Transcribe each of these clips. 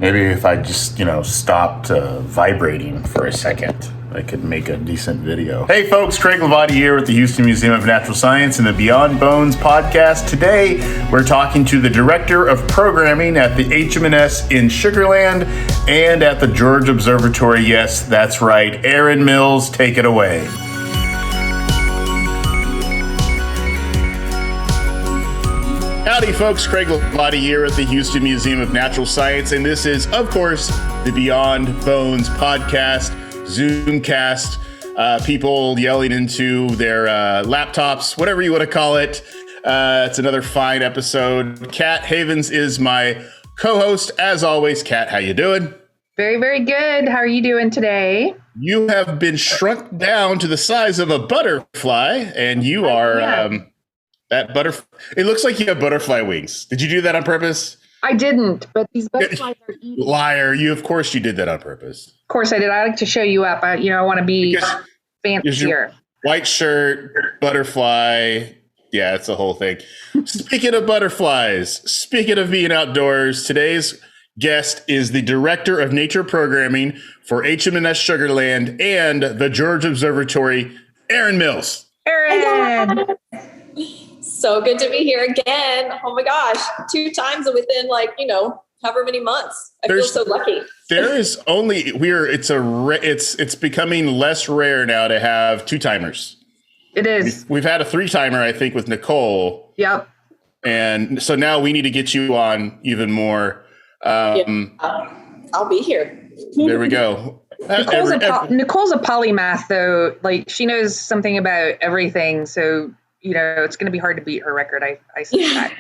Maybe if I just, stopped vibrating for a second, I could make a decent video. Hey folks, Craig Lavati here with the Houston Museum of Natural Science and the Beyond Bones podcast. Today, we're talking to the Director of Programming at the HMNS in Sugarland and at the George Observatory. Yes, that's right. Erin Mills, take it away. Howdy folks, Craig Lavati here at the Houston Museum of Natural Science, and this is, of course, the Beyond Bones podcast, Zoomcast, people yelling into their laptops, whatever you want to call it. It's another fine episode. Kat Havens is my co-host. As always, Kat, how you doing? Very, very good. How are you doing today? You have been shrunk down to the size of a butterfly, and you are... That butterfly. It looks like you have butterfly wings. Did you do that on purpose? I didn't, but these butterflies are eating. Liar! Of course you did that on purpose. Of course I did. I like to show you up. I want to be fancier. White shirt, butterfly. Yeah, it's the whole thing. Speaking of butterflies, speaking of being outdoors, today's guest is the Director of Nature Programming for HMNS Sugarland and the George Observatory, Erin Mills. Erin! So good to be here again. Oh my gosh, 2 times within however many months. I feel so lucky. There is only it's becoming less rare now to have 2-timers. It is. We've had a 3-timer, I think, with Nicole. Yep. And so now we need to get you on even more. I'll be here. There we go. Nicole's a polymath, though. Like, she knows something about everything. So, it's going to be hard to beat her record. I suspect.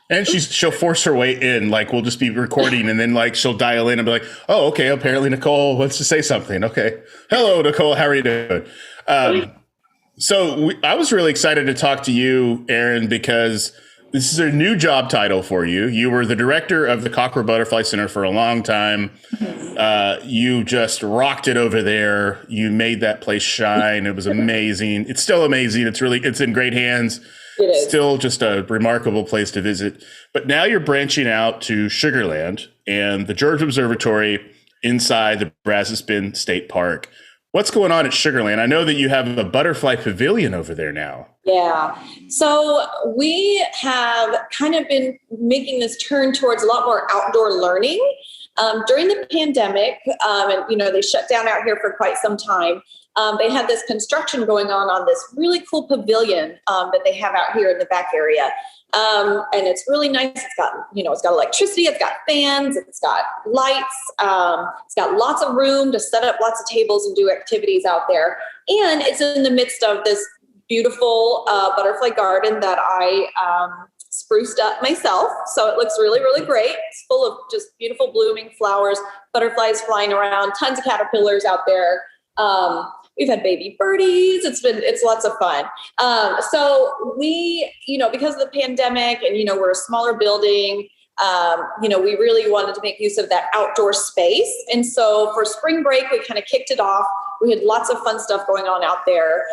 And she'll force her way in. Like, we'll just be recording and then she'll dial in and be like, oh, okay, apparently Nicole wants to say something. Okay. Hello, Nicole. How are you doing? I was really excited to talk to you, Erin, because this is a new job title for you. You were the director of the Cockrell Butterfly Center for a long time. You just rocked it over there. You made that place shine. It was amazing. It's still amazing. It's in great hands. It is. Still just a remarkable place to visit. But now you're branching out to Sugarland and the George Observatory inside the Brazos Bend State Park. What's going on at Sugarland? I know that you have a butterfly pavilion over there now. Yeah. So we have kind of been making this turn towards a lot more outdoor learning. During the pandemic, they shut down out here for quite some time. They had this construction going on this really cool pavilion that they have out here in the back area. And it's really nice. It's got electricity, it's got fans, it's got lights, it's got lots of room to set up lots of tables and do activities out there. And it's in the midst of this beautiful butterfly garden that I spruced up myself. So it looks really, really great. It's full of just beautiful blooming flowers, butterflies flying around, tons of caterpillars out there. We've had baby birdies. It's lots of fun. So we, because of the pandemic and, we're a smaller building, we really wanted to make use of that outdoor space. And so for spring break, we kind of kicked it off. We had lots of fun stuff going on out there.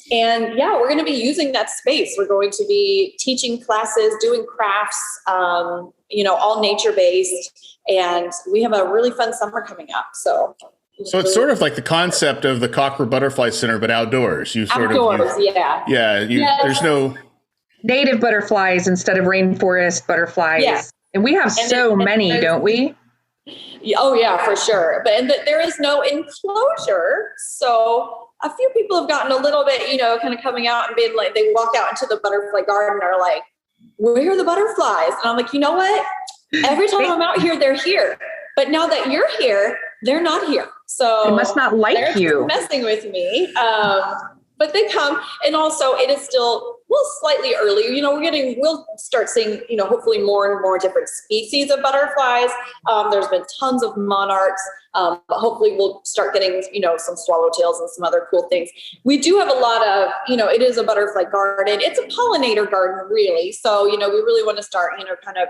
We're going to be using that space. We're going to be teaching classes, doing crafts, all nature-based. And we have a really fun summer coming up. So it's sort of like the concept of the Cockrell Butterfly Center, but outdoors. Yeah. There's no native butterflies instead of rainforest butterflies. Yeah. And we have so many, don't we? Oh yeah, for sure. But there is no enclosure. So a few people have gotten a little bit, kind of coming out and being like, they walk out into the butterfly garden and are like, where are the butterflies? And I'm like, you know what? Every time I'm out here, they're here. But now that you're here, they're not here. So they must not like you. Messing with me. But they come, and also it is still slightly early. We'll start seeing, hopefully more and more different species of butterflies. There's been tons of monarchs, but hopefully we'll start getting, some swallowtails and some other cool things. We do have a lot of, it is a butterfly garden. It's a pollinator garden, really. So, we really want to start, kind of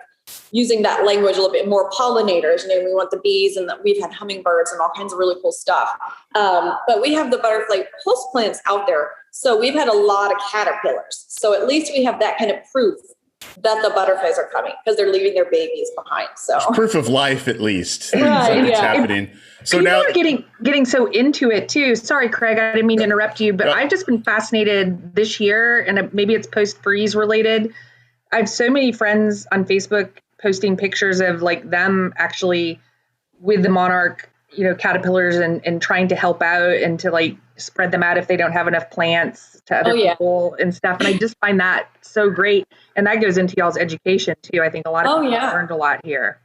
using that language a little bit more. Pollinators, we want the bees, and we've had hummingbirds and all kinds of really cool stuff. But we have the butterfly host plants out there. So we've had a lot of caterpillars. So at least we have that kind of proof that the butterflies are coming because they're leaving their babies behind. So proof of life, at least. Right, It's yeah. happening. So People now are getting so into it too. Sorry, Craig, I didn't mean to interrupt you, but I've just been fascinated this year, and maybe it's post-freeze related. I have so many friends on Facebook posting pictures of like them actually with the monarch, caterpillars and trying to help out and to like spread them out if they don't have enough plants to other people and stuff. And I just find that so great. And that goes into y'all's education too. I think a lot of people learned a lot here.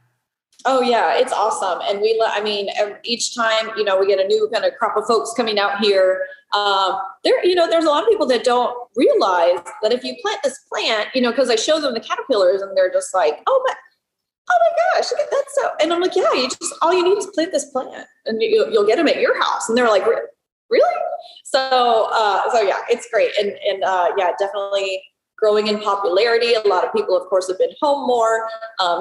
Oh yeah, it's awesome. And each time, we get a new kind of crop of folks coming out here. There's a lot of people that don't realize that if you plant this plant, because I show them the caterpillars and they're just like, oh my gosh, that's so, and I'm like, yeah, all you need is plant this plant and you'll get them at your house. And they're like, really? So yeah, it's great. And definitely growing in popularity. A lot of people, of course, have been home more.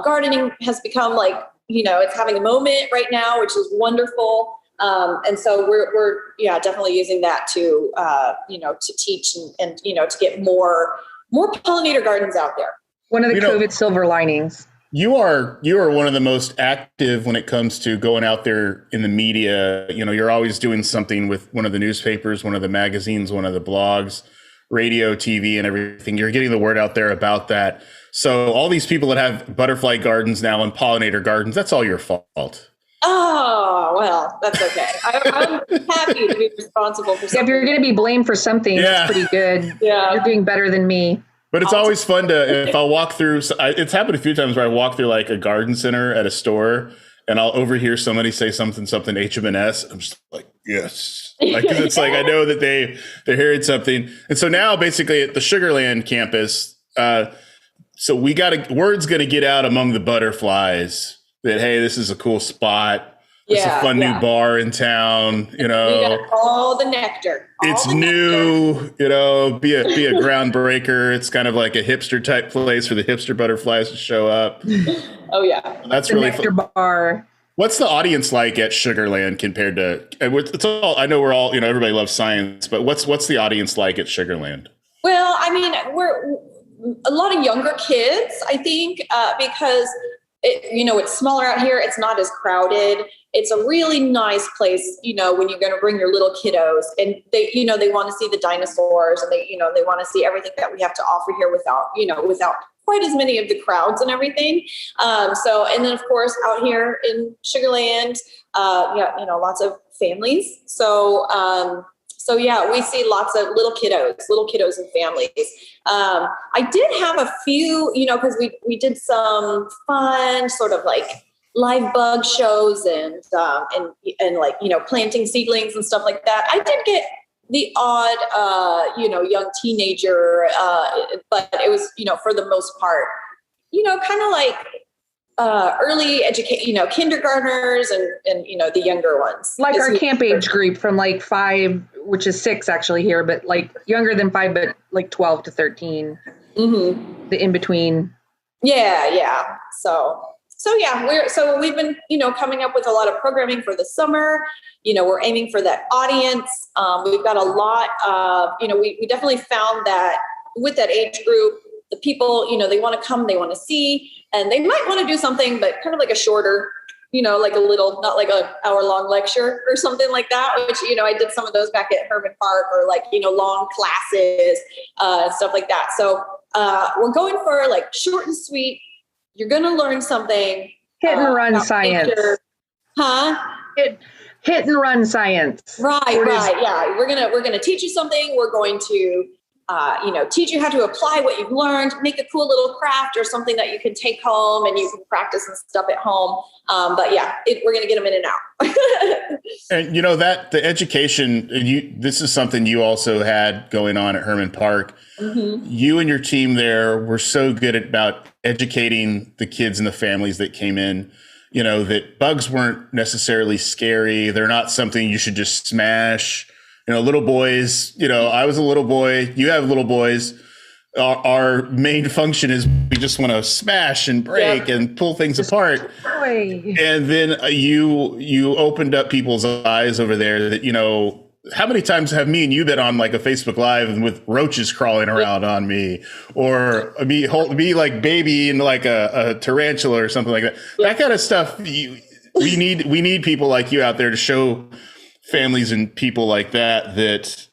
Gardening has become like, it's having a moment right now, which is wonderful. And so we're definitely using that to, to teach and to get more pollinator gardens out there. One of the COVID silver linings. You are one of the most active when it comes to going out there in the media. You're always doing something with one of the newspapers, one of the magazines, one of the blogs, radio, TV, and everything. You're getting the word out there about that. So all these people that have butterfly gardens now and pollinator gardens, that's all your fault. Oh, well, that's okay. I'm happy to be responsible for something. If you're going to be blamed for something, it's pretty good. Yeah. You're doing better than me. But it's always fun if I'll walk through, it's happened a few times where I walk through like a garden center at a store and I'll overhear somebody say something HMNS. I'm just like, yes. Like, 'cause it's like, I know that they're hearing something. And so now basically at the Sugarland campus, so word's going to get out among the butterflies that, hey, this is a cool spot. It's a fun new bar in town, We got all the nectar. It's new, be a groundbreaker. It's kind of like a hipster type place for the hipster butterflies to show up. Oh yeah. That's really nectar fun. Bar. What's the audience like at Sugarland compared to, it's all, I know we're all, everybody loves science, but what's the audience like at Sugarland? Well, we're a lot of younger kids, I think, because it's smaller out here. It's not as crowded. It's a really nice place, when you're going to bring your little kiddos and they want to see the dinosaurs and they want to see everything that we have to offer here without quite as many of the crowds and everything. And then of course out here in Sugarland, lots of families. So we see lots of little kiddos and families. I did have a few, because we did some fun sort of like live bug shows and planting seedlings and stuff like that. I did get the odd, young teenager, but it was, for the most part, kind of like early kindergartners and the younger ones. Like our camp age group from like 5, which is 6 actually here, but like younger than 5, but like 12 to 13, the in between. Yeah. So we've been, coming up with a lot of programming for the summer. We're aiming for that audience. We've got a lot of, we definitely found that with that age group, the people, they want to come, they want to see, and they might want to do something, but kind of like a shorter, like a little, not like an hour-long lecture or something like that, which, I did some of those back at Herman Park, or like, long classes, stuff like that. So we're going for like short and sweet. You're going to learn something. Hit and run science. Nature. Hit and run science. Right. Yeah. We're going to teach you something. We're going to, teach you how to apply what you've learned, make a cool little craft or something that you can take home and you can practice and stuff at home. But yeah, we're going to get them in and out. And that the education, this is something you also had going on at Herman Park. Mm-hmm. You and your team there were so good about educating the kids and the families that came in, that bugs weren't necessarily scary. They're not something you should just smash. Little boys, I was a little boy, you have little boys. Our main function is we just want to smash and break and pull things apart. And then you opened up people's eyes over there that, how many times have me and you been on like a Facebook Live and with roaches crawling around on me, or me like baby in like a tarantula or something like that? Yeah. That kind of stuff. We need people like you out there to show families and people like that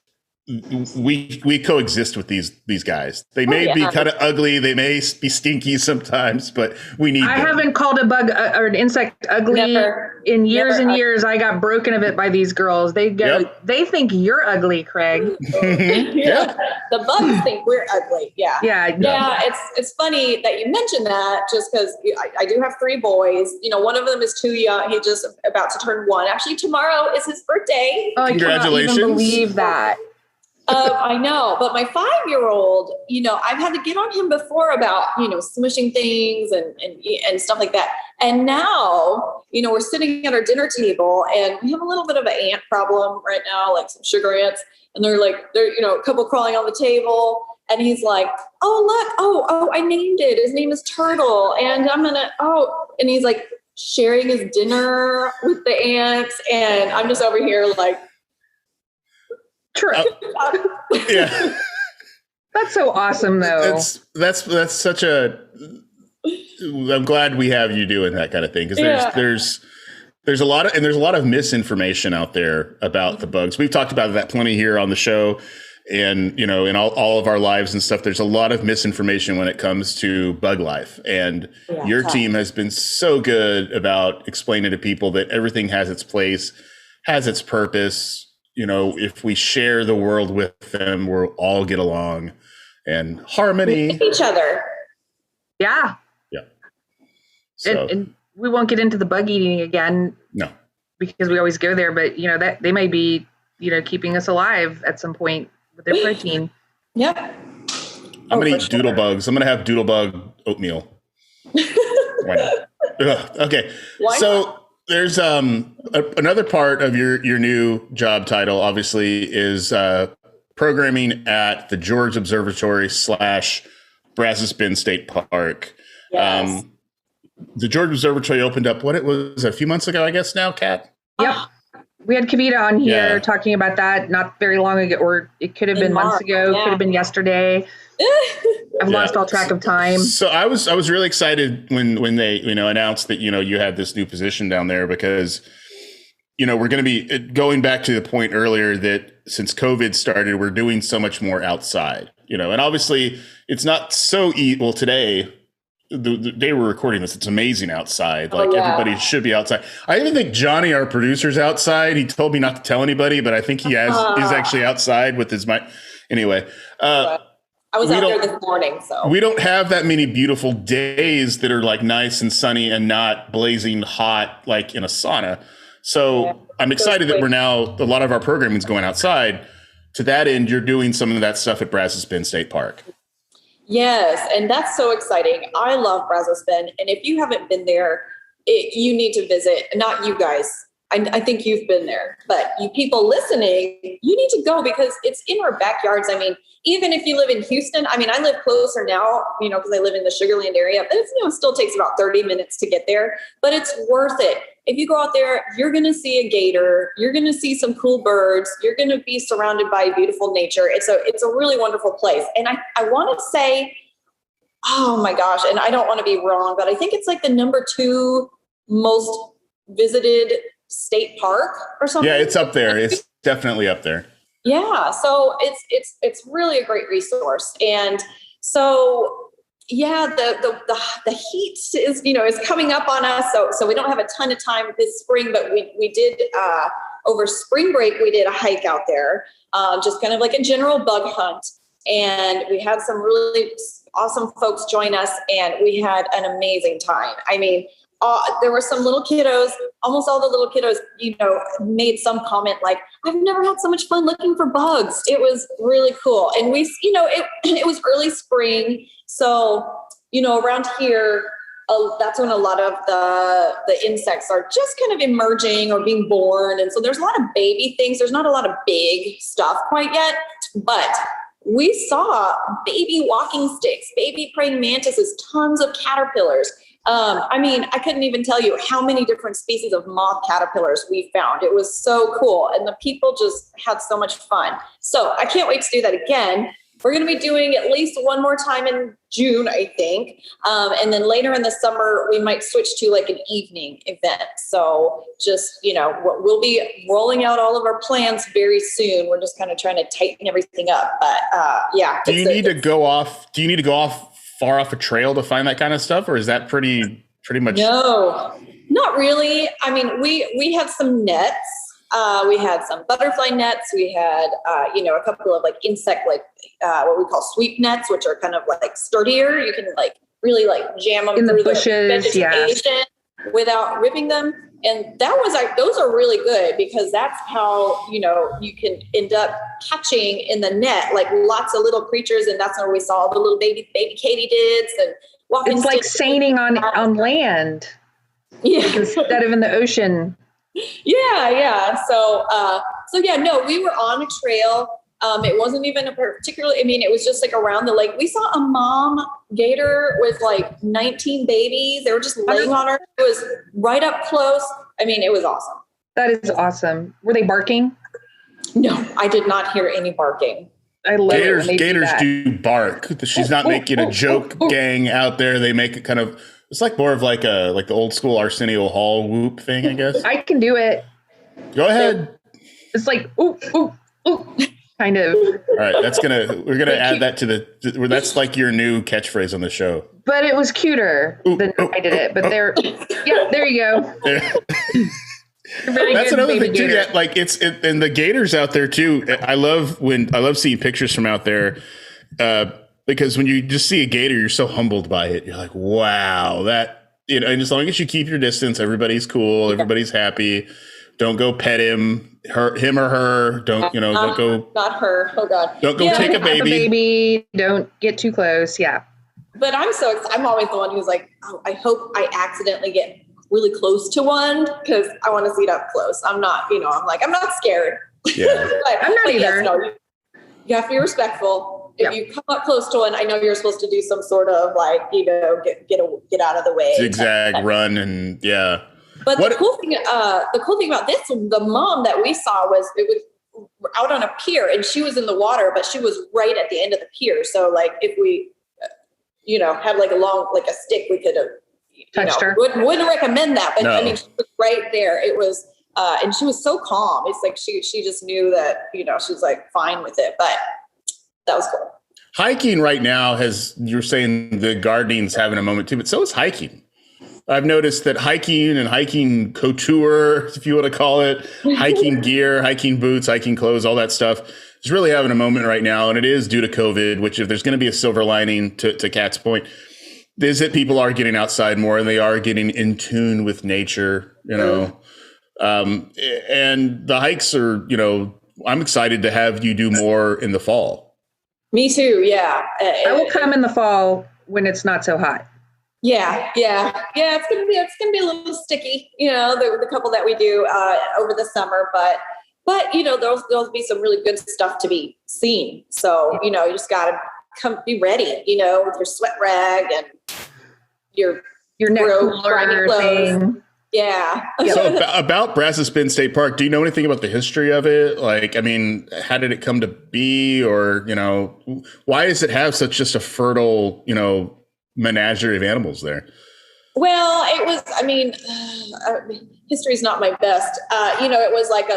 we coexist with these guys. They may be kind of ugly, they may be stinky sometimes, but we need I them. haven't called a bug or an insect ugly in years and years. I got broken of it by these girls. They go, they think you're ugly, Craig. The bugs think we're ugly. Yeah. It's funny that you mentioned that, just because I do have 3 boys. One of them is too young. He's just about to turn 1. Actually, tomorrow is his birthday. Oh, congratulations! I cannot even believe that. I know, but my 5-year-old, I've had to get on him before about, smushing things and stuff like that. And now, we're sitting at our dinner table and we have a little bit of an ant problem right now, like some sugar ants. And they're a couple crawling on the table. And he's like, oh, look, I named it. His name is Turtle. And and he's like sharing his dinner with the ants. And I'm just over here like, true. Yeah. That's so awesome though. That's such I'm glad we have you doing that kind of thing, because there's a lot of misinformation out there about the bugs. We've talked about that plenty here on the show, and in all of our lives and stuff. There's a lot of misinformation when it comes to bug life, and your team has been so good about explaining to people that everything has its place, has its purpose. If we share the world with them, we'll all get along and harmony. We each other. Yeah. Yeah. So, and we won't get into the bug eating again. No. Because we always go there, but that they may be, keeping us alive at some point with their protein. Yep. I'm going to eat doodle bugs. I'm going to have doodle bug oatmeal. Why not? Ugh, okay. Why not? There's another part of your new job title, obviously, is programming at the George Observatory / Brazos Bend State Park. Yes. The George Observatory opened up, it was a few months ago, I guess now, Kat? Yep. We had Kavita on here talking about that not very long ago, or it could have been months ago, could have been yesterday. I've lost all track of time. So I was really excited when they announced that you had this new position down there, because we're going to be going back to the point earlier that since COVID started, we're doing so much more outside. And obviously it's not so well today. The day we're recording this, it's amazing outside. Everybody should be outside. I even think Johnny, our producer's outside. He told me not to tell anybody, but I think he is actually outside with his mic. Anyway. I was out there this morning, so. We don't have that many beautiful days that are like nice and sunny and not blazing hot like in a sauna. So I'm excited that a lot of our programming is going outside. To that end, you're doing some of that stuff at Brazos Bend State Park. Yes, and that's so exciting. I love Brazos Bend, and if you haven't been there, you need to visit. Not you guys. I think you've been there, but you people listening, you need to go, because it's in our backyards. I mean, even if you live in Houston, I live closer now, because I live in the Sugarland area, but it still takes about 30 minutes to get there, but it's worth it. If you go out there, you're going to see a gator, you're going to see some cool birds, you're going to be surrounded by beautiful nature. It's a really wonderful place. And I want to say, oh my gosh, and I don't want to be wrong, but I think it's like the number 2 most visited state park or something. Yeah, it's up there. It's definitely up there. Yeah, so it's really a great resource. And so the heat is coming up on us, so we don't have a ton of time this spring, but we did over spring break we did a hike out there, just kind of like a general bug hunt, and we had some really awesome folks join us, and we had an amazing time. There were some little kiddos, almost all the little kiddos, made some comment like, I've never had so much fun looking for bugs. It was really cool. And we, it was early spring. So, around here, that's when a lot of the insects are just kind of emerging or being born. And so there's a lot of baby things. There's not a lot of big stuff quite yet, but we saw baby walking sticks, baby praying mantises, tons of caterpillars. I mean, I couldn't even tell you how many different species of moth caterpillars we found. It was so cool. And the people just had so much fun. So I can't wait to do that again. We're going to be doing at least one more time in June, I think. And then later in the summer, we might switch to like an evening event. So just, we'll be rolling out all of our plans very soon. We're just kind of trying to tighten everything up. But yeah. Do you need to go off far off a trail to find that kind of stuff? Or is that pretty much? No, not really. I mean, we had some nets. We had some butterfly nets. We had, a couple of like insect, like what we call sweep nets, which are kind of like sturdier. You can like really like jam them in through the bushes, without ripping them. And that was those are really good because that's how, you can end up catching in the net, like lots of little creatures. And that's where we saw the little baby katydids and walking. It's like seining on land. Yeah. Instead of in the ocean. Yeah. So yeah, no, we were on a trail. It wasn't even it was just like around the lake. We saw a mom gator with like 19 babies. They were just laying on her. It was right up close. I mean, it was awesome. That is awesome. Were they barking? No, I did not hear any barking. I love Gators. it. Gators do bark. She's not making a joke gang out there. They make it kind of. It's like more of like the old school Arsenio Hall whoop thing, I guess. I can do it. Go ahead. It's like ooh, kind of. All right, we're gonna add that to that's like your new catchphrase on the show. But it was cuter than I did it. But there you go. That's another thing too. Yeah, like and the gators out there too. I love seeing pictures from out there. Because when you just see a gator, you're so humbled by it. You're like, wow, that, and as long as you keep your distance, everybody's cool. Everybody's happy. Don't go pet him or her. Don't go. Not her. Oh God. Don't go take a baby. Don't get too close. Yeah. But I'm always the one who's like, oh, I hope I accidentally get really close to one because I want to see it up close. I'm not, I'm not scared. Yeah. I'm not either. Yes, no, you have to be respectful. If you come up close to one, I know you're supposed to do some sort of like, get out of the way. Zigzag run and yeah. But the cool thing about this, the mom that we saw it was out on a pier and she was in the water, but she was right at the end of the pier. So like if we, had like a stick, we could have touched her. Wouldn't recommend that, but no. I mean, she was right there. It was, and she was so calm. It's like she just knew that she's like fine with it, but. That was cool. Hiking right now you're saying the gardening's having a moment too, but so is hiking. I've noticed that hiking couture, if you want to call it, hiking gear, hiking boots, hiking clothes, all that stuff is really having a moment right now. And it is due to COVID, which if there's going to be a silver lining to Kat's point, is that people are getting outside more and they are getting in tune with nature, and the hikes are, I'm excited to have you do more in the fall. Me too. Yeah. I will come in the fall when it's not so hot. Yeah. It's gonna be a little sticky, the couple that we do over the summer, but there'll be some really good stuff to be seen. So you just gotta be ready, with your sweat rag and your neck cooler thing. Yeah. So about Brazos Bend State Park, do you know anything about the history of it? Like, I mean, how did it come to be, or why does it have such just a fertile, menagerie of animals there? Well, it was. I mean, history is not my best. It was like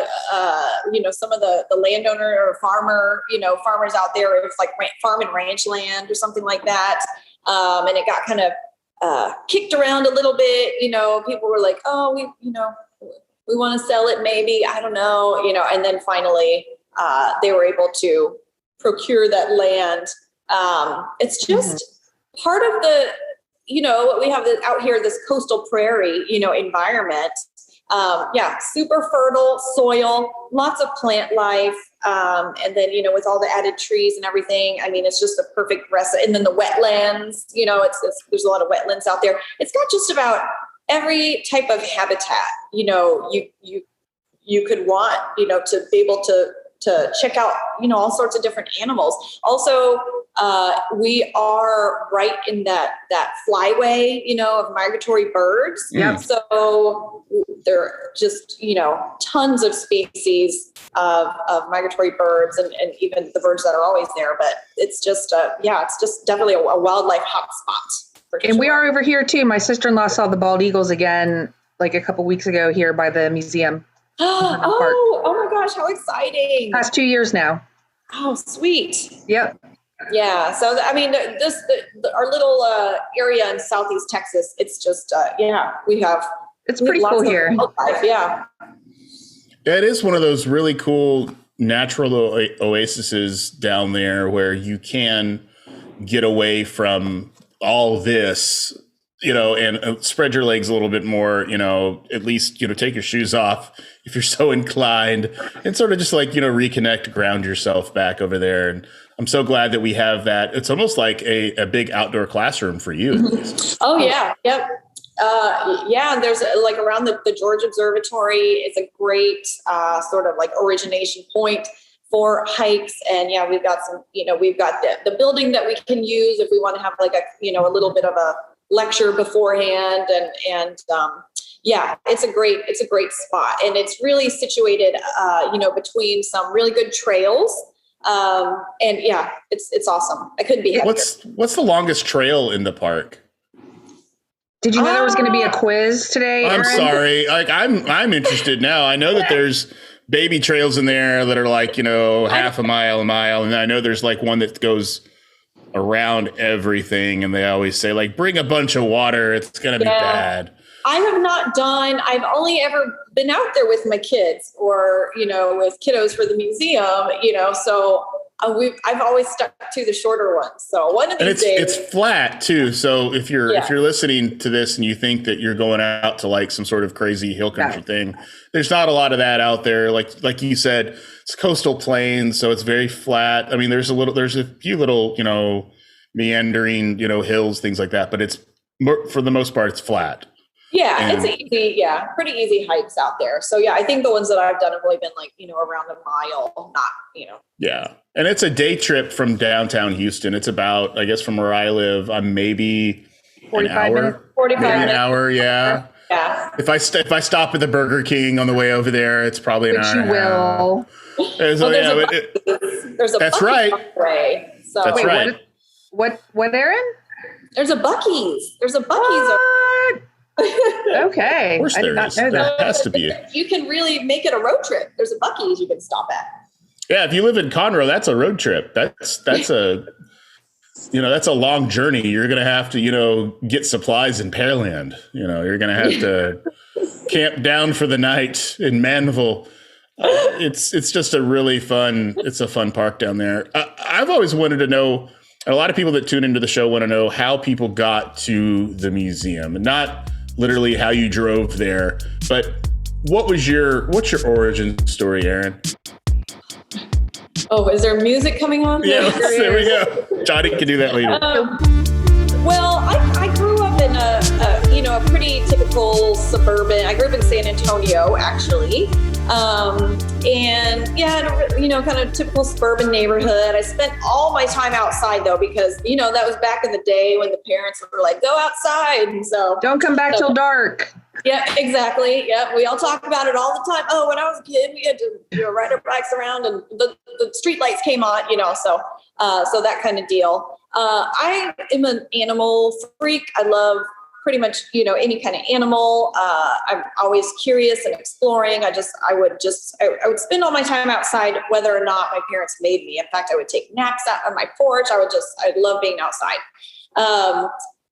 some of the landowner or farmers out there. It was like farm and ranch land or something like that, and it got kind of kicked around a little bit. People were like, oh, we want to sell it, maybe, I don't know, and then finally they were able to procure that land. It's just part of the, we have out here, this coastal prairie, environment. Super fertile soil, lots of plant life. And then, with all the added trees and everything, I mean, it's just a perfect recipe. And then the wetlands, there's a lot of wetlands out there. It's got just about every type of habitat, you could want, to be able to to check out, all sorts of different animals. Also, we are right in that flyway, of migratory birds. Yeah. So there are just, tons of species of migratory birds and even the birds that are always there. But it's just, it's just definitely a wildlife hotspot. And we are over here too. My sister-in-law saw the bald eagles again, like a couple weeks ago here by the museum. Oh my gosh, how exciting. Past 2 years now. Oh, sweet. Yep. Yeah. So, our little area in Southeast Texas, it's just, it's pretty cool here. Wildlife. Yeah. Yeah, it is one of those really cool natural oases down there where you can get away from all this, and spread your legs a little bit more, at least, take your shoes off if you're so inclined, and sort of just like, reconnect, ground yourself back over there. And I'm so glad that we have that. It's almost like a big outdoor classroom for you. At least. Oh, yeah. Yep. And there's like around the George Observatory is a great sort of like origination point for hikes. And we've got some, we've got the building that we can use if we want to have like a little bit of a lecture beforehand. And it's a great spot. And it's really situated, between some really good trails. It's awesome. I couldn't be happier. What's the longest trail in the park? Did you know there was going to be a quiz today, I'm Erin? sorry. Like I'm interested now. I know that there's baby trails in there that are like, half a mile. And I know there's like one that goes around everything. And they always say like, bring a bunch of water. It's going to be bad. I have not done, I've only ever been out there with my kids or, with kiddos for the museum, so I've always stuck to the shorter ones. So one of these days. It's flat too. So if you're listening to this and you think that you're going out to like some sort of crazy hill country thing, there's not a lot of that out there. Like you said, it's coastal plains, so it's very flat. I mean, there's a few little, meandering, hills, things like that, but it's for the most part, it's flat. Yeah, it's pretty easy hikes out there. So I think the ones that I've done have really been like, around a mile, not, Yeah. And it's a day trip from downtown Houston. It's about, I guess from where I live, I'm maybe 45 minutes. 45 maybe minutes. An hour, yeah. Yeah. If I stop at the Burger King on the way over there, it's probably an hour. Which you will. There's a that's Buc-ee's right. on the way. So That's right. What, Erin? There's a Buc-ee's. There's a Buc-ee's. Okay. Of course I did not know that. There has to be. You can really make it a road trip. There's a Buc-ee's you can stop at. Yeah, if you live in Conroe, that's a road trip. That's a that's a long journey. You're gonna have to, get supplies in Pearland. You're gonna have to camp down for the night in Manville. It's just a really fun. It's a fun park down there. I've always wanted to know. A lot of people that tune into the show want to know how people got to the museum, not literally how you drove there, but what's your origin story, Erin? Oh, is there music coming on? Yeah, there we go. Johnny can do that later. Well, I grew up in a pretty typical suburban. I grew up in San Antonio, actually. Kind of typical suburban neighborhood. I spent all my time outside though, because, that was back in the day when the parents were like, go outside. And so don't come back till dark. Yeah, exactly. Yeah. We all talk about it all the time. Oh, when I was a kid, we had to, ride our bikes around and the street lights came on, so that kind of deal. I am an animal freak. I love pretty much, any kind of animal. I'm always curious and exploring. I would spend all my time outside, whether or not my parents made me. In fact, I would take naps out on my porch. I love being outside.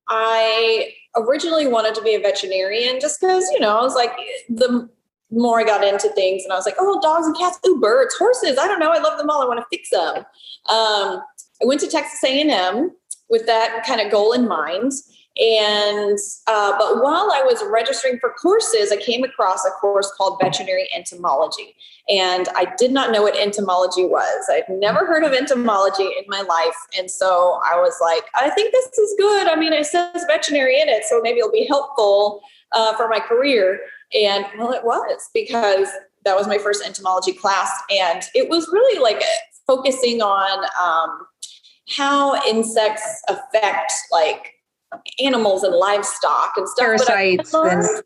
I originally wanted to be a veterinarian just because, I was like, the more I got into things and I was like, oh, dogs and cats, ooh, birds, horses. I don't know. I love them all. I want to fix them. I went to Texas A&M with that kind of goal in mind. And, but while I was registering for courses, I came across a course called veterinary entomology. And I did not know what entomology was. I'd never heard of entomology in my life. And so I was like, I think this is good. I mean, it says veterinary in it, so maybe it'll be helpful. for my career. And well, it was, because that was my first entomology class. And it was really like focusing on how insects affect like animals and livestock and stuff. Parasites. But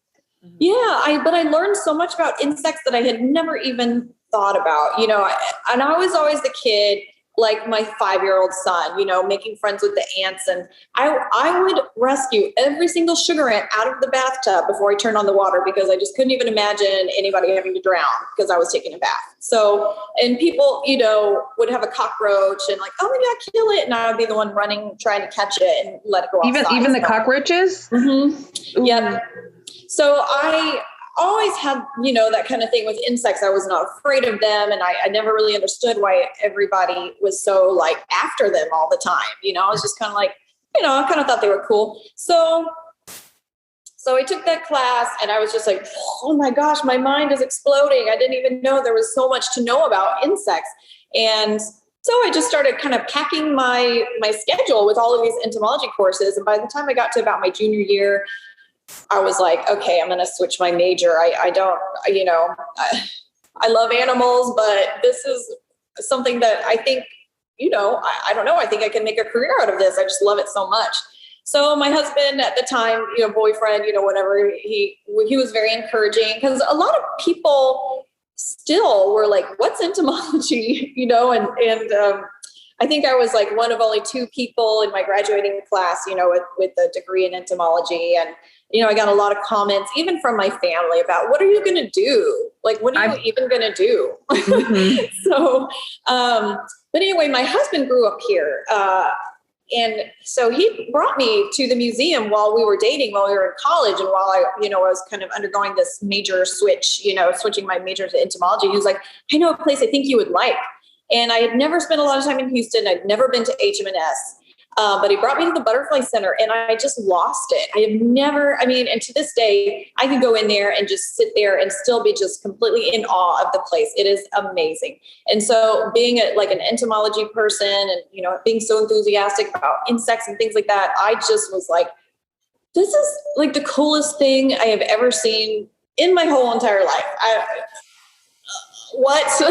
I learned so much about insects that I had never even thought about, and I was always the kid, like my 5-year-old son, making friends with the ants. And I would rescue every single sugar ant out of the bathtub before I turned on the water, because I just couldn't even imagine anybody having to drown because I was taking a bath. So, and people, would have a cockroach and like, oh my God, kill it. And I would be the one running, trying to catch it and let it go outside. Even the cockroaches? Mm-hmm. Yep. So I always had, that kind of thing with insects. I was not afraid of them. And I never really understood why everybody was so like after them all the time. I was just kind of like, I kind of thought they were cool. So I took that class and I was just like, oh my gosh, my mind is exploding. I didn't even know there was so much to know about insects. And so I just started kind of packing my schedule with all of these entomology courses. And by the time I got to about my junior year, I was like, okay, I'm going to switch my major. I love animals, but this is something that I think, I don't know. I think I can make a career out of this. I just love it so much. So my husband at the time, boyfriend, whatever, he was very encouraging, because a lot of people still were like, what's entomology? And I think I was like one of only 2 people in my graduating class, with a degree in entomology. And, I got a lot of comments, even from my family, about what are you going to do? Like, what are you even going to do? Mm-hmm. So, but anyway, my husband grew up here. And so he brought me to the museum while we were dating, while we were in college. And while I was kind of undergoing this major switch, switching my major to entomology, he was like, I know a place I think you would like. And I had never spent a lot of time in Houston. I'd never been to HMNS. But he brought me to the Butterfly Center and I just lost it. I have never, and to this day, I can go in there and just sit there and still be just completely in awe of the place. It is amazing. And so being like an entomology person and, being so enthusiastic about insects and things like that, I just was like, this is like the coolest thing I have ever seen in my whole entire life. What? So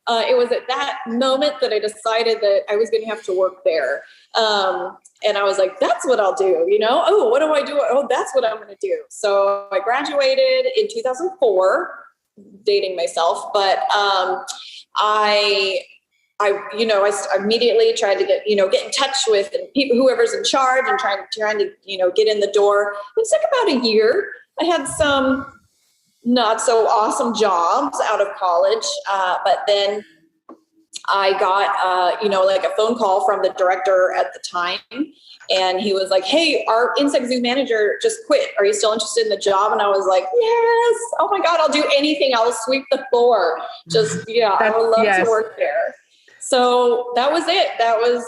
it was at that moment that I decided that I was going to have to work there. And I was like, that's what I'll do, Oh, what do I do? Oh, that's what I'm going to do. So I graduated in 2004, dating myself, but I immediately tried to get in touch with people, whoever's in charge, and trying to, get in the door. It took about a year. I had some not so awesome jobs out of college. But then I got, like a phone call from the director at the time. And he was like, hey, our insect zoo manager just quit. Are you still interested in the job? And I was like, yes. Oh my God, I'll do anything. I'll sweep the floor. Just, I would love to work there. So that was it. That was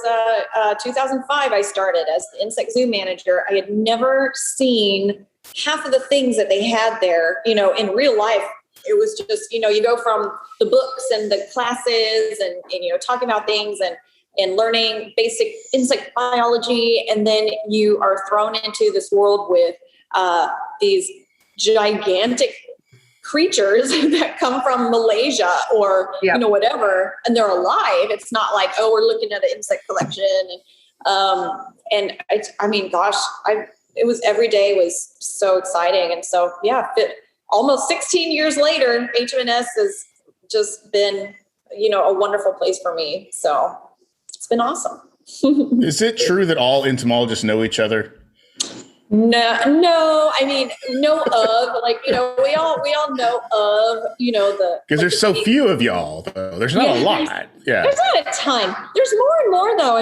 2005. I started as the insect zoo manager. I had never seen half of the things that they had there, in real life. It was just, you go from the books and the classes and talking about things and learning basic insect biology. And then you are thrown into this world with these gigantic creatures that come from Malaysia or, whatever, and they're alive. It's not like, oh, we're looking at an insect collection. It was, every day was so exciting. And so, almost 16 years later, HMNS has just been, a wonderful place for me. So it's been awesome. Is it true that all entomologists know each other? No, know of, like, we all know of, because there's so few of y'all, though. There's not a lot. Yeah. There's not a ton. There's more and more, though.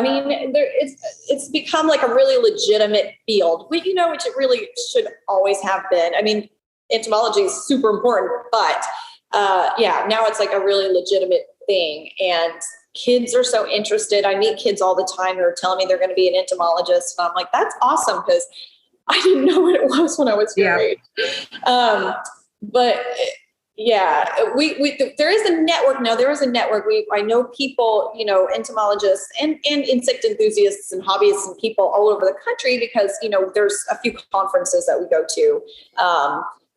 It's become like a really legitimate field, which it really should always have been. Entomology is super important, but now it's like a really legitimate thing. And kids are so interested. I meet kids all the time who are telling me they're going to be an entomologist. And I'm like, that's awesome, because I didn't know what it was when I was your age. But Yeah, there is a network now. There is a network. I know people, entomologists and insect enthusiasts and hobbyists and people all over the country because there's a few conferences that we go to,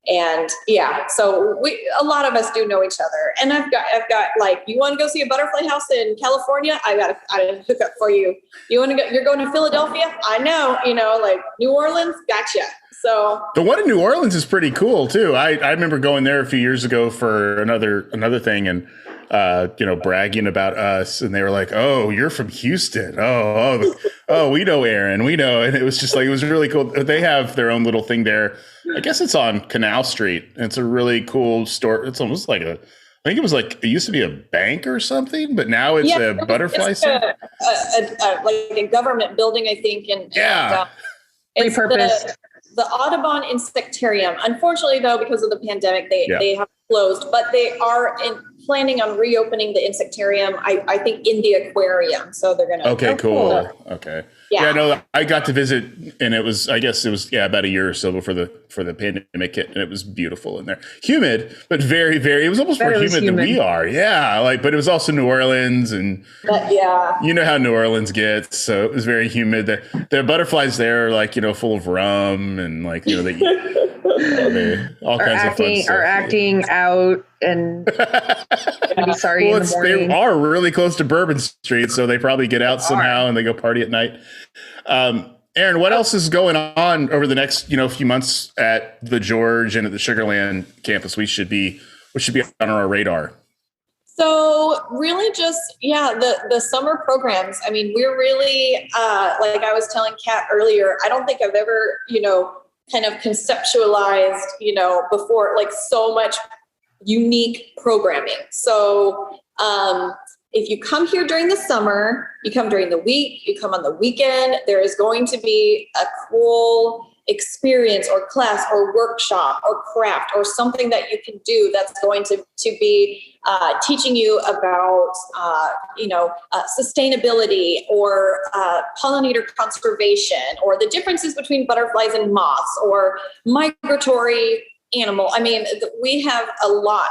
and yeah, so a lot of us do know each other. And I've got like, you want to go see a butterfly house in California? I got a hookup for you. You want to go? You're going to Philadelphia? I know. Like New Orleans, gotcha. So the one in New Orleans is pretty cool too. I remember going there a few years ago for another thing and bragging about us, and they were like, "Oh, you're from Houston. Oh, we know Erin. We know." And it was just like, it was really cool. They have their own little thing there. I guess it's on Canal Street. It's a really cool store. It's almost like I think it used to be a bank or something, but now it's a butterfly center. Like a government building, I think. And it's repurposed. The Audubon Insectarium. Unfortunately, though, because of the pandemic, they have closed, but they are planning on reopening the Insectarium, I think, in the aquarium. So they're going to. Okay, cool. Okay. Yeah. No, I got to visit, and it was about a year or so before the pandemic hit, and it was beautiful in there. Humid, but very, very. It was almost more humid than we are. Yeah, but it was also New Orleans, and you know how New Orleans gets, so it was very humid. The butterflies there are full of rum and they all kinds of fun stuff. Are acting out and be sorry in the morning. They are really close to Bourbon Street, so they probably get out somehow and they go party at night. Erin, what else is going on over the next few months at the George and at the Sugarland campus? What should be on our radar? So really just, the summer programs. I mean, we're really, like I was telling Kat earlier, I don't think I've ever, kind of conceptualized, before, like, so much unique programming. So if you come here during the summer, you come during the week, you come on the weekend, there is going to be a cool experience or class or workshop or craft or something that you can do that's going to be teaching you about sustainability or pollinator conservation or the differences between butterflies and moths or migratory animal. I mean, we have a lot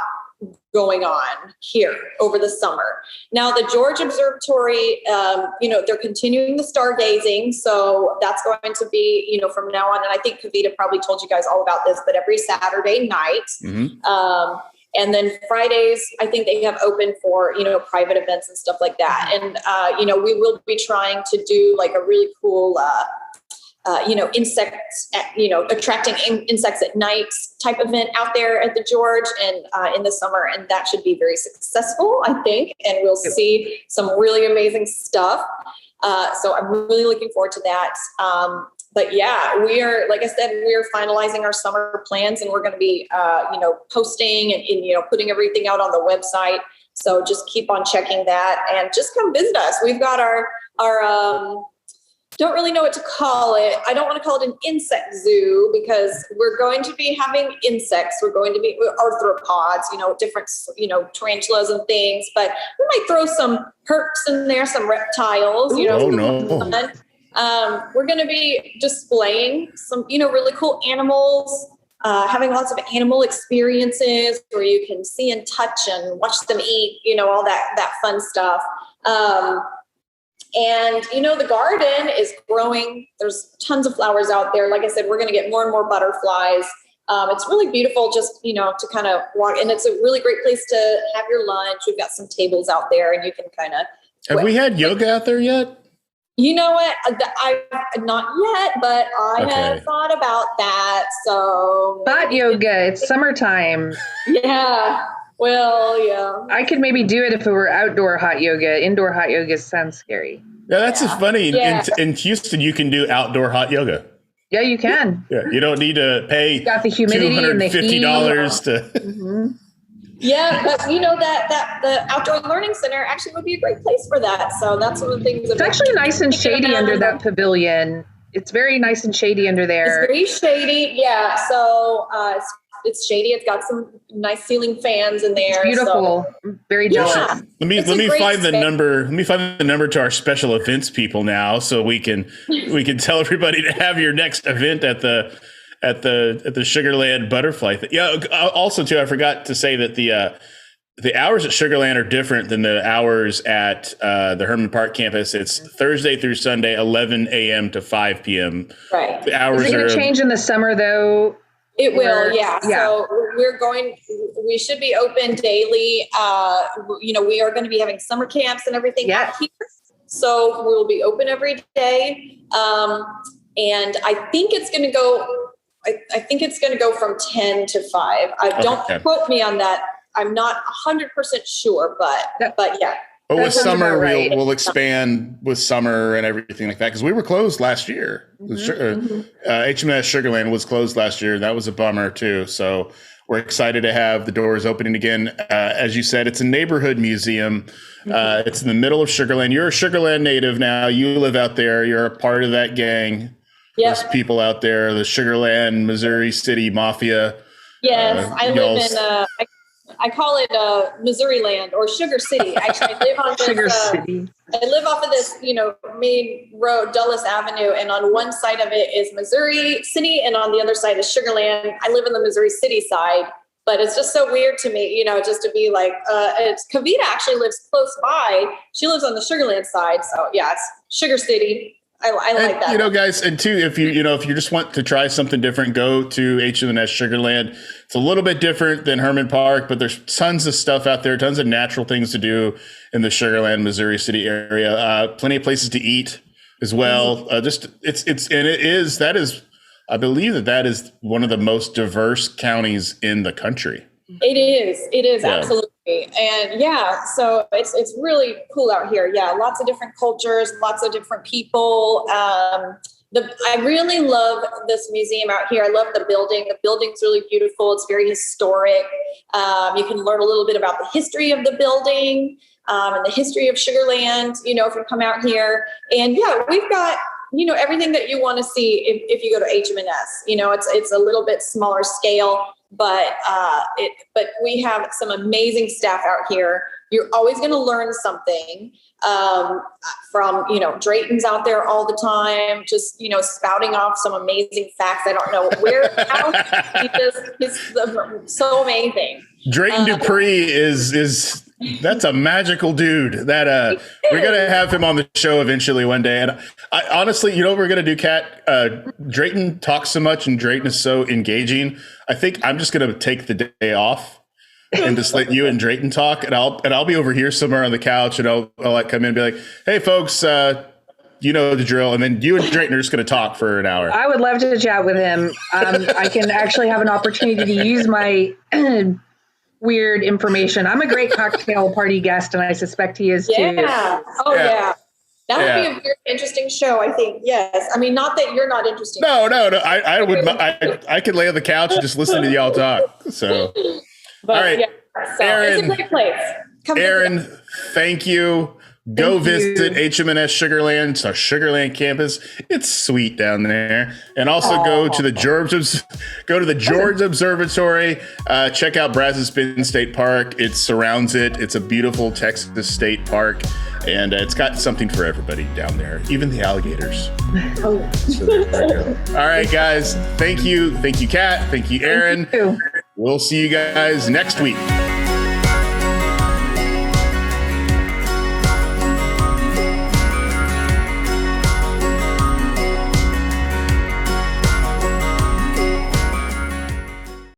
going on here over the summer. Now, the George Observatory, they're continuing the stargazing. So that's going to be, from now on. And I think Kavita probably told you guys all about this, but every Saturday night. Mm-hmm. And then Fridays, I think they have open for, private events and stuff like that. And, we will be trying to do like a really cool, insects, attracting insects at night type event out there at the George and in the summer. And that should be very successful, I think. And we'll see some really amazing stuff. So I'm really looking forward to that. But yeah, we are, like I said, we're finalizing our summer plans and we're going to be, posting and putting everything out on the website. So just keep on checking that and just come visit us. We've got our don't really know what to call it. I don't want to call it an insect zoo because we're going to be having insects. We're going to be arthropods, different, tarantulas and things, but we might throw some herps in there, some reptiles, Oh, no. We're going to be displaying some, really cool animals, having lots of animal experiences where you can see and touch and watch them eat, all that fun stuff. And, the garden is growing. There's tons of flowers out there. Like I said, we're going to get more and more butterflies. It's really beautiful just, to kind of walk. And it's a really great place to have your lunch. We've got some tables out there and you can kind of. Have we had yoga out there yet? You know what? I not yet, but I have thought about that. So hot yoga. It's summertime. Yeah. Well, yeah. I could maybe do it if it were outdoor hot yoga. Indoor hot yoga sounds scary. Yeah, that's just funny. In Houston, you can do outdoor hot yoga. Yeah, you can. Yeah, you don't need to pay got the humidity and the heat. $250 to. Mm-hmm. Yeah, but that the outdoor learning center actually would be a great place for that. So that's one of the things. It's actually nice and shady under that pavilion. It's very nice and shady under there. It's very shady. Yeah. So it's shady. It's got some nice ceiling fans in there. It's beautiful. So. Very jealous. Yeah, let me find the number. Let me find the number to our special events people now, so we can tell everybody to have your next event at the at the Sugarland butterfly thing. Yeah. Also, too, I forgot to say that the hours at Sugarland are different than the hours at the Herman Park campus. It's Thursday through Sunday, 11 a.m. to 5 p.m. Right. The hours Is it going to change in the summer, though? It will, yeah. So we should be open daily. We are going to be having summer camps and everything out here. So we'll be open every day. And I think it's going to go, I think it's going to go from 10 to 5. Don't quote me on that. I'm not 100% sure, but yeah. But with summer, we'll expand with summer and everything like that. Because we were closed last year. HMNS Sugarland was closed last year. That was a bummer, too. So we're excited to have the doors opening again. As you said, it's a neighborhood museum. It's in the middle of Sugarland. You're a Sugarland native now. You live out there. You're a part of that gang. Yep. Those people out there, the Sugarland, Missouri City Mafia. Yes, I live in I call it Missouri Land or Sugar City. Actually, I live on this, Sugar City. I live off of this, main road, Dulles Avenue, and on one side of it is Missouri City, and on the other side is Sugarland. I live in the Missouri City side, but it's just so weird to me, just to be like, Kavita actually lives close by. She lives on the Sugarland side, so yeah, it's Sugar City. I like that. Guys, and too, if you just want to try something different, go to HMNS Sugarland. It's a little bit different than Herman Park, but there's tons of stuff out there, tons of natural things to do in the Sugarland, Missouri City area. Plenty of places to eat as well. I believe that is one of the most diverse counties in the country. It is absolutely. And so it's really cool out here. Yeah. Lots of different cultures, lots of different people. I really love this museum out here. I love the building. The building's really beautiful. It's very historic. You can learn a little bit about the history of the building, and the history of Sugarland, if you come out here. And we've got, everything that you want to see if you go to HMNS. It's a little bit smaller scale, but we have some amazing staff out here. You're always going to learn something from, Drayton's out there all the time, just, spouting off some amazing facts. I don't know how he's so amazing. Drayton Dupree is that's a magical dude that we're going to have him on the show eventually one day. And I honestly, what we're going to do, Kat? Drayton talks so much and Drayton is so engaging. I think I'm just going to take the day off and just let you and Drayton talk. And I'll be over here somewhere on the couch and I'll come in and be like, hey folks, you know the drill. And then you and Drayton are just going to talk for an hour. I would love to chat with him. I can actually have an opportunity to use my weird information. I'm a great cocktail party guest, and I suspect he is too. Yeah. Oh yeah. That would be a very interesting show, I think. Yes. I mean, not that you're not interesting. No. I could lay on the couch and just listen to y'all talk. So, but, all right. Yeah, so Erin, it's a great place. Erin, thank you. Go visit HMNS Sugarland. It's our Sugarland campus. It's sweet down there. And also go to the George Observatory. Check out Brazos Bend State Park. It surrounds it. It's a beautiful Texas state park. And it's got something for everybody down there, even the alligators. All right, guys. Thank you. Thank you, Kat. Thank you, Erin. Thank you. We'll see you guys next week.